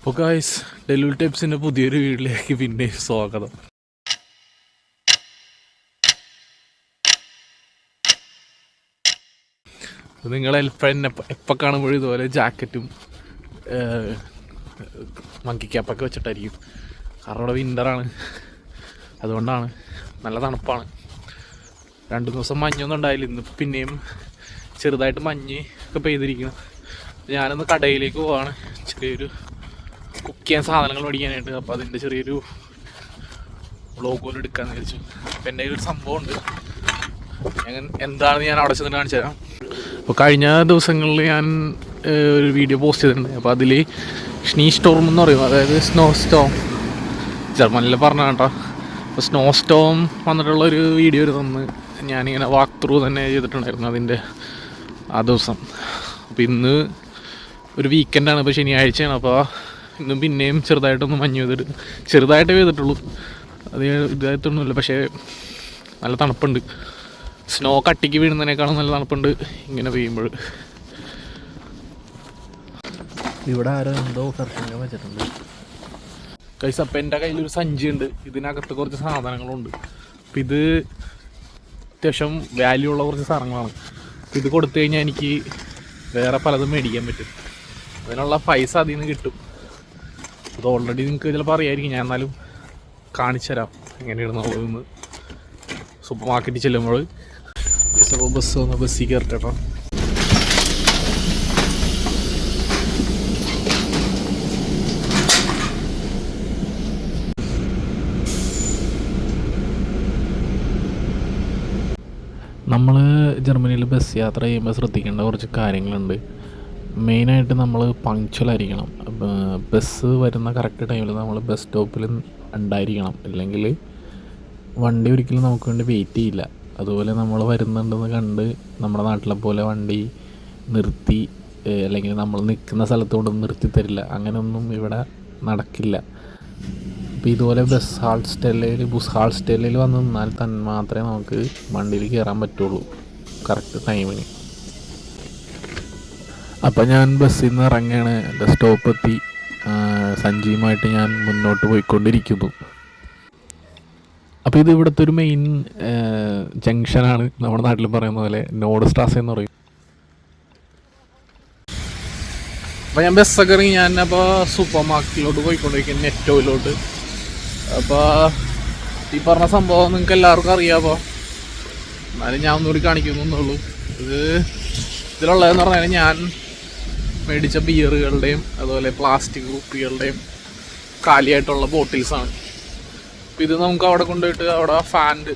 അപ്പോൾ guys, delivery ടിപ്സിൻ്റെ പുതിയൊരു വീഡിയോയിലേക്ക് പിന്നെ സ്വാഗതം. നിങ്ങൾ എപ്പോൾ കാണുമ്പോഴും ഇതുപോലെ ജാക്കറ്റും മങ്കി ക്യാപ്പൊക്കെ വെച്ചിട്ടായിരിക്കും. കാരണം ഇവിടെ വിൻ്ററാണ്, അതുകൊണ്ടാണ്. നല്ല തണുപ്പാണ്. 2 ദിവസം മഞ്ഞൊന്നും ഉണ്ടായില്ല. ഇന്ന് പിന്നെയും ചെറുതായിട്ട് മഞ്ഞ് ഒക്കെ പെയ്തിരിക്കുന്നു. ഞാനൊന്ന് കടയിലേക്ക് പോവാണ്, ചെറിയൊരു കുക്ക് ചെയ്യാൻ സാധനങ്ങൾ മേടിക്കാനായിട്ട്. അപ്പോൾ അതിൻ്റെ ചെറിയൊരു വ്ളോഗ് പോലെ എടുക്കാമെന്ന് വിചാരിച്ചു. അപ്പം എൻ്റെ ഒരു സംഭവമുണ്ട്, എന്താണെന്ന് ഞാൻ അവിടെ ചെന്നിട്ട് കാണിച്ചു തരാം. അപ്പോൾ കഴിഞ്ഞ ദിവസങ്ങളിൽ ഞാൻ ഒരു വീഡിയോ പോസ്റ്റ് ചെയ്തിട്ടുണ്ട്. അപ്പോൾ അതിൽ സ്നീ സ്റ്റോം എന്ന് പറയും, അതായത് സ്നോ സ്റ്റോം, ജർമ്മനിൽ പറഞ്ഞ കേട്ടോ. അപ്പോൾ സ്നോ സ്റ്റോം വന്നിട്ടുള്ളൊരു വീഡിയോ ഒരു തന്ന് ഞാനിങ്ങനെ വാക്ക് ത്രൂ തന്നെ ചെയ്തിട്ടുണ്ടായിരുന്നു അതിൻ്റെ ആ ദിവസം. അപ്പോൾ ഇന്ന് ഒരു വീക്കെൻഡാണ്, ഇപ്പോൾ ശനിയാഴ്ചയാണ്. അപ്പോൾ ഇന്നും പിന്നെയും ചെറുതായിട്ടൊന്ന് മഞ്ഞ് പെയ്തിട്ട്, ചെറുതായിട്ടേ പെയ്തിട്ടുള്ളൂ, അത് ഇതായിട്ടൊന്നുമില്ല. പക്ഷേ നല്ല തണുപ്പുണ്ട്. സ്നോ കട്ടിക്ക് വീഴുന്നതിനേക്കാളും നല്ല തണുപ്പുണ്ട് ഇങ്ങനെ പെയ്യുമ്പോൾ. ഇവിടെ ആരോ എന്തോ ഫർഷങ്ങൾ വെച്ചിട്ടുണ്ട് കൈസ്. അപ്പം എൻ്റെ കയ്യിലൊരു സഞ്ചിയുണ്ട്, ഇതിനകത്ത് കുറച്ച് സാധനങ്ങളുണ്ട്. അപ്പം ഇത് അത്യാവശ്യം വാല്യൂ ഉള്ള കുറച്ച് സാധനങ്ങളാണ്. ഇത് കൊടുത്തു കഴിഞ്ഞാൽ എനിക്ക് വേറെ പലതും മേടിക്കാൻ പറ്റും. അതിനുള്ള പൈസ അതിൽ നിന്ന് കിട്ടും. അത് ഓൾറെഡി നിങ്ങൾക്ക് ചിലപ്പോൾ അറിയായിരിക്കും, ഞാൻ എന്നാലും കാണിച്ചു തരാം എങ്ങനെയാണെന്നുള്ളതെന്ന്. സൂപ്പർ മാർക്കറ്റിൽ ചെല്ലുമ്പോൾ ബസ്സിൽ കയറട്ടെ കേട്ടോ. നമ്മൾ ജർമ്മനിയിൽ ബസ് യാത്ര ചെയ്യുമ്പോൾ ശ്രദ്ധിക്കേണ്ട കുറച്ച് കാര്യങ്ങളുണ്ട്. മെയിനായിട്ട് നമ്മൾ പങ്ക്ച്വലായിരിക്കണം. ബസ് വരുന്ന കറക്റ്റ് ടൈമിൽ നമ്മൾ ബസ് സ്റ്റോപ്പിൽ ഉണ്ടായിരിക്കണം, അല്ലെങ്കിൽ വണ്ടി ഒരിക്കലും നമുക്ക് വേണ്ടി വെയിറ്റ് ചെയ്യില്ല. അതുപോലെ നമ്മൾ വരുന്നുണ്ടെന്ന് കണ്ട് നമ്മുടെ നാട്ടിലെ പോലെ വണ്ടി നിർത്തി, അല്ലെങ്കിൽ നമ്മൾ നിൽക്കുന്ന സ്ഥലത്ത് കൊണ്ട് നിർത്തി തരില്ല. അങ്ങനെയൊന്നും ഇവിടെ നടക്കില്ല. അപ്പോൾ ഇതുപോലെ ബസ് ഹാൾ സ്റ്റേലിൽ വന്ന് നിന്നാൽ തന്നെ മാത്രമേ നമുക്ക് വണ്ടിയിൽ കയറാൻ പറ്റുള്ളൂ കറക്റ്റ് ടൈമിന്. അപ്പോൾ ഞാൻ ബസ്സിൽ നിന്ന് ഇറങ്ങുകയാണ്. എൻ്റെ സ്റ്റോപ്പ് എത്തി. സഞ്ചിയുമായിട്ട് ഞാൻ മുന്നോട്ട് പോയിക്കൊണ്ടിരിക്കുന്നു. അപ്പോൾ ഇത് ഇവിടുത്തെ ഒരു മെയിൻ ജംഗ്ഷനാണ്. നമ്മുടെ നാട്ടിൽ പറയുന്ന പോലെ നോഡ് സ്ട്രാസ എന്ന് പറയും. അപ്പോൾ ഞാൻ ബസ്സൊക്കെ ഇറങ്ങി ഞാനപ്പോൾ സൂപ്പർ മാർക്കറ്റിലോട്ട് പോയിക്കൊണ്ടിരിക്കുന്നു, നെറ്റോയിലോട്ട്. അപ്പോൾ ഈ പറഞ്ഞ സംഭവം നിങ്ങൾക്ക് എല്ലാവർക്കും അറിയാം. അപ്പോൾ എന്നാലും ഞാൻ ഒന്നുകൂടി കാണിക്കുന്നുള്ളൂ. ഇതിലുള്ളതെന്ന് പറഞ്ഞാൽ ഞാൻ മേടിച്ച ബിയറുകളുടെയും അതുപോലെ പ്ലാസ്റ്റിക് കുപ്പികളുടെയും കാലിയായിട്ടുള്ള ബോട്ടിൽസാണ്. അപ്പോൾ ഇത് നമുക്ക് അവിടെ കൊണ്ടുപോയിട്ട് അവിടെ ഫാൻഡ്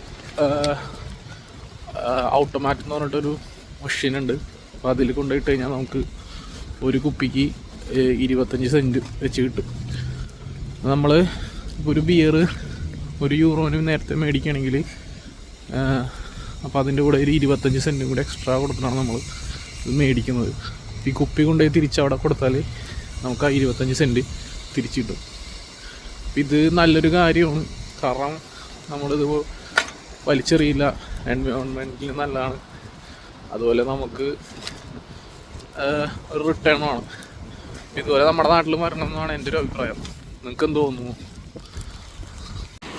ഓട്ടോമാറ്റിക് എന്ന് പറഞ്ഞിട്ടൊരു മെഷീനുണ്ട്. അപ്പോൾ അതിൽ കൊണ്ടുപോയിട്ട് കഴിഞ്ഞാൽ നമുക്ക് ഒരു കുപ്പിക്ക് 25 സെൻറ്റ് വെച്ച് കിട്ടും. നമ്മൾ ഒരു ബിയർ €1 നേരത്തെ മേടിക്കുകയാണെങ്കിൽ അപ്പോൾ അതിൻ്റെ കൂടെ ഒരു 25 സെൻറ്റും കൂടെ എക്സ്ട്രാ കൊടുത്തിട്ടാണ് നമ്മൾ ഇത് മേടിക്കുന്നത്. ഈ കുപ്പി കൊണ്ടുപോയി തിരിച്ചവിടെ കൊടുത്താൽ നമുക്ക് ആ 25 സെൻറ്റ് തിരിച്ചു കിട്ടും. ഇത് നല്ലൊരു കാര്യമാണ്, കാരണം നമ്മളിത് വലിച്ചെറിയില്ല, എൻവയോൺമെൻറ്റിന് നല്ലതാണ്. അതുപോലെ നമുക്ക് ഒരു റിട്ടേണുമാണ്. ഇതുപോലെ നമ്മുടെ നാട്ടിൽ വരണം എന്നാണ് എൻ്റെ ഒരു അഭിപ്രായം. നിങ്ങൾക്ക് എന്ത് തോന്നുന്നു?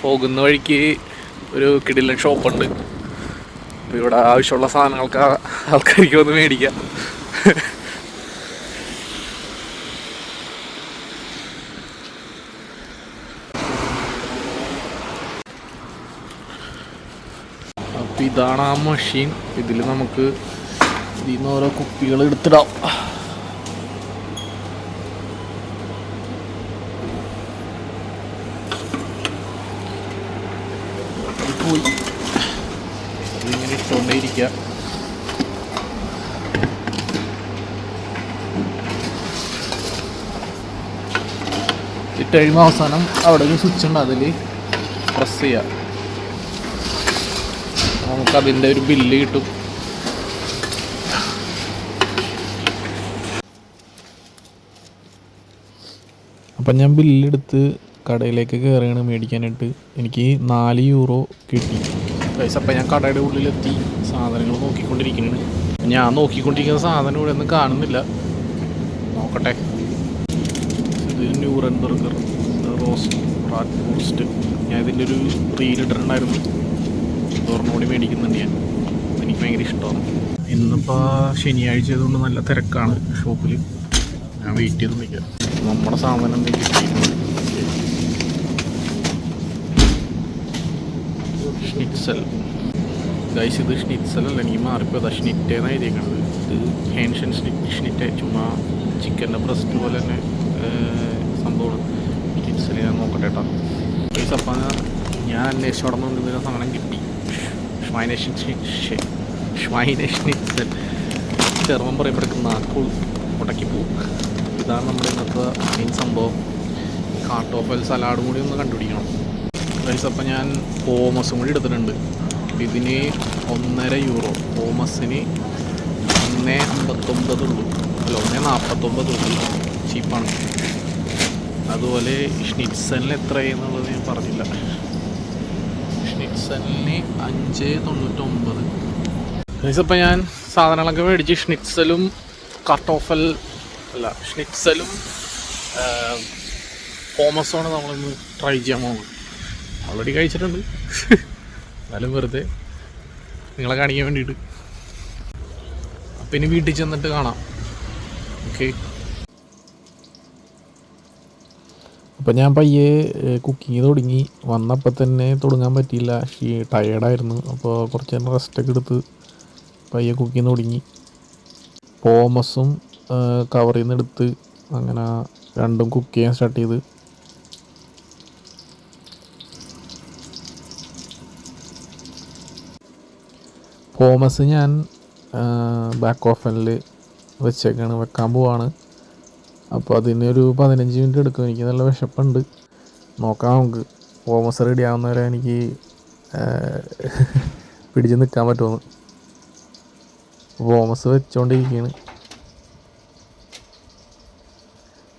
പോകുന്ന വഴിക്ക് ഒരു കിടിലൻ ഷോപ്പുണ്ട്. അപ്പോൾ ഇവിടെ ആവശ്യമുള്ള സാധനങ്ങൾക്ക് ആൾക്കാർക്ക് വന്ന് മേടിക്കാം. അപ്പോൾ ഇതാണ് ആ മെഷീൻ. ഇതിൽ നമുക്ക് ഇതിൽ നിന്ന് ഓരോ കുപ്പികൾ എടുത്തിടാം. പോയി ഇതിങ്ങനെ ഇട്ടുകൊണ്ടേ ഇരിക്കുക. ഇട്ട് കഴിയുമ്പോൾ അവസാനം അവിടെ ഒരു സ്വിച്ച് ഉണ്ട്, അതിൽ പ്രസ് ചെയ്യുക. നമുക്കതിൻ്റെ ഒരു ബില്ല് കിട്ടും. അപ്പം ഞാൻ ബില്ലെടുത്ത് കടയിലേക്ക് കയറുകയാണ് മേടിക്കാനായിട്ട്. എനിക്ക് €4 കിട്ടി. അപ്പം ഞാൻ കടയുടെ ഉള്ളിലെത്തി സാധനങ്ങൾ നോക്കിക്കൊണ്ടിരിക്കുകയാണ്. ഞാൻ നോക്കിക്കൊണ്ടിരിക്കുന്ന സാധനം ഇവിടെ ഒന്നും കാണുന്നില്ല. നോക്കട്ടെ. ഇത് ന്യൂറൻബർഗർ റോസ്റ്റ് റാറ്റ് റോസ്റ്റ്. ഞാൻ ഇതിൻ്റെ ഒരു റീൽ ഇട്ടിട്ടുണ്ടായിരുന്നു. ഒരെണ്ണോടി മേടിക്കുന്നുണ്ട് ഞാൻ. എനിക്ക് ഭയങ്കര ഇഷ്ടമാണ്. ഇന്നിപ്പോൾ ശനിയാഴ്ച ആയതുകൊണ്ട് നല്ല തിരക്കാണ് ഷോപ്പിൽ. ഞാൻ വെയിറ്റ് ചെയ്ത് നിൽക്കാം. നമ്മുടെ സാധനം കിട്ടിയിട്ടുണ്ട്. ഷ്നിറ്റ്സൽ ഗൈസ്, ഇത് ഷ്നിറ്റ്സലല്ല, എനിക്ക് മാറിപ്പോയതാ. ഷ്നിറ്റേന്നാണ് എഴുതിയേക്കുന്നത്. ഇത് ഹേൻഷൻ ഷ്നിറ്റ്, ചുമ്മാ ചിക്കൻ്റെ ബ്രസ്റ്റ് പോലെ തന്നെ സംഭവമാണ്. ഷ്നിറ്റ്സൽ ഞാൻ നോക്കട്ടെ കേട്ടോ ഗൈസ്. അപ്പം ഞാൻ അന്വേഷിച്ച് നടന്നുകൊണ്ടിരുന്ന സാധനം കിട്ടി. ഷ്വൈനഷ്നിറ്റ്സൽ. ചെറുപ്പം പറയുമ്പോഴേക്കും നാക്ക് ഉടക്കി പോവും. ഇതാണ് നമ്മുടെ ഇന്നത്തെ മെയിൻ സംഭവം. കാർട്ടോഫൽ സലാഡും കൂടി ഒന്ന് കണ്ടുപിടിക്കണം ഗൈസ്. അപ്പം ഞാൻ പോമസും കൂടി എടുത്തിട്ടുണ്ട്. ഇതിന് €1.5. പോമസിന് 1.59 ഉള്ളൂ, അല്ല 1.49 ഉള്ളൂ. ചീപ്പാണ്. അതുപോലെ ഷ്നിറ്റ്സലിന് എത്രയെന്നുള്ളത് ഞാൻ പറഞ്ഞില്ല. ഷ്നിറ്റ്സലിന് 5.99 ഗൈസ്. അപ്പം ഞാൻ സാധനങ്ങളൊക്കെ മേടിച്ച് ഷ്നിറ്റ്സലും ഷ്നിറ്റ്സലും പോമസുമാണ് നമ്മളിന്ന് ട്രൈ ചെയ്യാൻ പോകുന്നത്. ഓൾറെഡി കഴിച്ചിട്ടുണ്ട്, എന്നാലും വെറുതെ നിങ്ങളെ കാണിക്കാൻ വേണ്ടിയിട്ട്. അപ്പം ഇനി വീട്ടിൽ ചെന്നിട്ട് കാണാം. ഓക്കെ. അപ്പോൾ ഞാൻ പയ്യെ കുക്കിങ് തുടങ്ങി. വന്നപ്പോൾ തന്നെ തുടങ്ങാൻ പറ്റിയില്ല, ടയേർഡായിരുന്നു. അപ്പോൾ കുറച്ച് നേരം റെസ്റ്റൊക്കെ എടുത്ത് പയ്യെ കുക്കിങ് തുടങ്ങി. പോമസും കവറിൽ നിന്ന് എടുത്ത് അങ്ങനെ രണ്ടും കുക്ക് ചെയ്യാൻ സ്റ്റാർട്ട് ചെയ്ത്. പോമസ് ഞാൻ ബാക്ക് ഓഫനിൽ വെക്കാൻ പോവാണ്. അപ്പോൾ അതിനൊരു 15 മിനിറ്റ് എടുക്കും. എനിക്ക് നല്ല വിശപ്പുണ്ട്. നോക്കാം നമുക്ക് പോമസ് റെഡി ആവുന്നവരെ എനിക്ക് പിടിച്ച് നിൽക്കാൻ പറ്റുമെന്ന്. പോമസ് വെച്ചുകൊണ്ടിരിക്കുകയാണ്.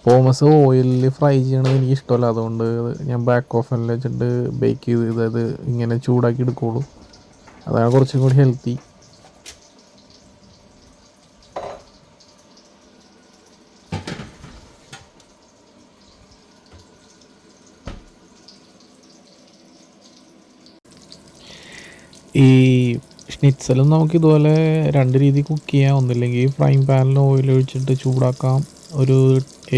പോമസ് ഓയിലിൽ ഫ്രൈ ചെയ്യണത് എനിക്ക് ഇഷ്ടമല്ല. അതുകൊണ്ട് ഞാൻ ബാക്ക് ഓഫനിൽ വെച്ചിട്ട് ബേക്ക് ചെയ്ത് അത് ഇങ്ങനെ ചൂടാക്കി എടുക്കുകയുള്ളൂ. അതാണ് കുറച്ചും കൂടി ഹെൽത്തി. ഈ ഷ്നിറ്റ്സലും നമുക്ക് ഇതുപോലെ 2 രീതി കുക്ക് ചെയ്യാം. ഒന്നില്ലെങ്കിൽ ഫ്രൈങ് പാനിൽ ഓയിൽ ഒഴിച്ചിട്ട് ചൂടാക്കാം, ഒരു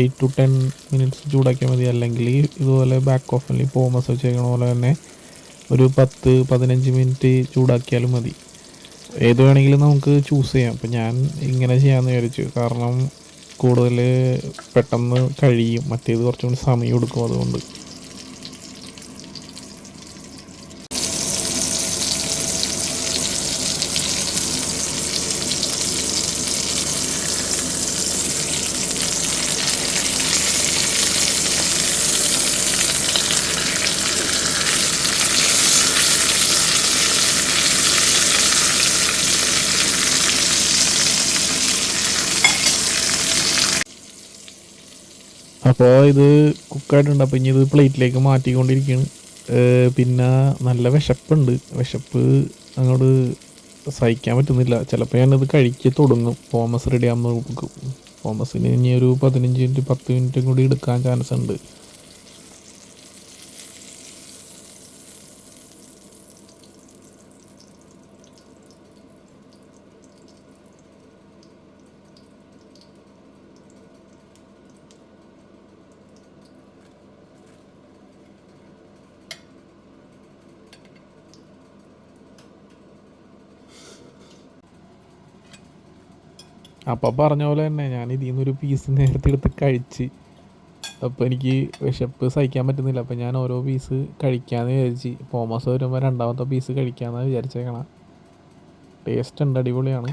8 to 10 മിനിറ്റ്സ് ചൂടാക്കിയാൽ മതി. അല്ലെങ്കിൽ ഇതുപോലെ ബാക്ക് ഓഫനിൽ പോമസ് വെച്ചേക്കണ പോലെ തന്നെ ഒരു 10-15 മിനിറ്റ് ചൂടാക്കിയാലും മതി. ഏത് വേണമെങ്കിലും നമുക്ക് ചൂസ് ചെയ്യാം. അപ്പം ഞാൻ ഇങ്ങനെ ചെയ്യാമെന്ന് വിചാരിച്ചു. കാരണം കൂടുതൽ പെട്ടെന്ന് കഴിയും, മറ്റേത് കുറച്ചും കൂടി സമയം എടുക്കും. അതുകൊണ്ട് അപ്പോൾ ഇത് കുക്കായിട്ടുണ്ട്. അപ്പോൾ ഇനി ഇത് പ്ലേറ്റിലേക്ക് മാറ്റിക്കൊണ്ടിരിക്കുകയാണ്. പിന്നെ നല്ല വിശപ്പുണ്ട്. വിശപ്പ് അങ്ങോട്ട് സഹിക്കാൻ പറ്റുന്നില്ല. ചിലപ്പോൾ ഞാനത് കഴിച്ച് തുടങ്ങും. പോമസ് റെഡി ആകുമ്പോൾ നോക്കും. പോമസിന് ഇനി ഒരു 15 മിനിറ്റ് 10 മിനിറ്റും കൂടി എടുക്കാൻ ചാൻസ് ഉണ്ട്. അപ്പോൾ പറഞ്ഞ പോലെ തന്നെ ഞാൻ ഇതിൽ നിന്നൊരു പീസ് നേരത്തെ എടുത്ത് കഴിച്ച്. അപ്പോൾ എനിക്ക് വിശപ്പ് സഹിക്കാൻ പറ്റുന്നില്ല. അപ്പോൾ ഞാൻ ഓരോ പീസ് കഴിക്കാമെന്ന് വിചാരിച്ച്. പോമസ് വരുമ്പോൾ രണ്ടാമത്തെ പീസ് കഴിക്കാമെന്നാണ് വിചാരിച്ചേക്കണം. ടേസ്റ്റ് ഉണ്ട്, അടിപൊളിയാണ്.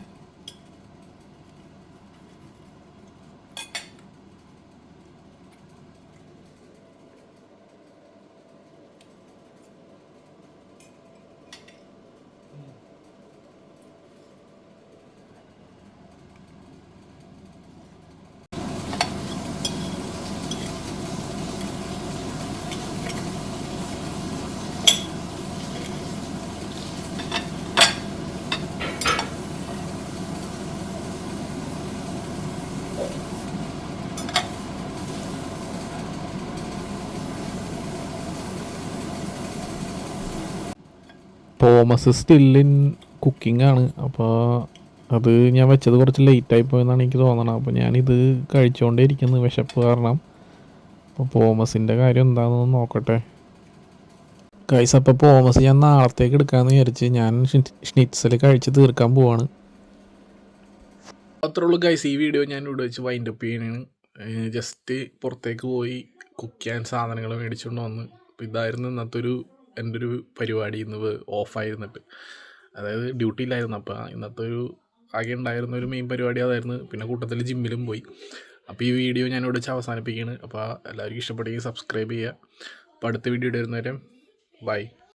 പോമസ് സ്റ്റില്ലിൻ കുക്കിംഗ് ആണ്. അപ്പോൾ അത് ഞാൻ വെച്ചത് കുറച്ച് ലേറ്റായി പോയെന്നാണ് എനിക്ക് തോന്നണത്. അപ്പോൾ ഞാനിത് കഴിച്ചുകൊണ്ടേ ഇരിക്കുന്നു വിശപ്പ് കാരണം. അപ്പോൾ പോമസിൻ്റെ കാര്യം എന്താണെന്ന് നോക്കട്ടെ ഗൈസ്. അപ്പോൾ പോമസ് ഞാൻ നാളത്തേക്ക് എടുക്കാമെന്ന് വിചാരിച്ച് ഞാൻ ഷ്നിറ്റ്സൽ കഴിച്ച് തീർക്കാൻ പോവാണ്. അത്രേ ഉള്ളൂ ഗൈസ്. ഈ വീഡിയോ ഞാൻ ഇവിടെ വെച്ച് വൈൻഡ് അപ്പ് ചെയ്യണതാണ്. ജസ്റ്റ് പുറത്തേക്ക് പോയി കുക്ക് ചെയ്യാൻ സാധനങ്ങൾ മേടിച്ചുകൊണ്ട് വന്ന്. അപ്പോൾ ഇതായിരുന്നു എൻ്റെ ഒരു പരിപാടി ഇന്ന് ഓഫായിരുന്നിട്ട്, അതായത് ഡ്യൂട്ടിയിലായിരുന്നു. അപ്പോൾ ഇന്നത്തെ ആകെ ഉണ്ടായിരുന്ന ഒരു മെയിൻ പരിപാടി അതായിരുന്നു. പിന്നെ കൂട്ടത്തിൽ ജിമ്മിലും പോയി. അപ്പോൾ ഈ വീഡിയോ ഞാൻ ഇവിടെ വെച്ച് അവസാനിപ്പിക്കുകയാണ്. അപ്പോൾ എല്ലാവർക്കും ഇഷ്ടപ്പെടുകയും സബ്സ്ക്രൈബ് ചെയ്യുക. അപ്പോൾ അടുത്ത വീഡിയോ വരുന്നവരെ ബൈ.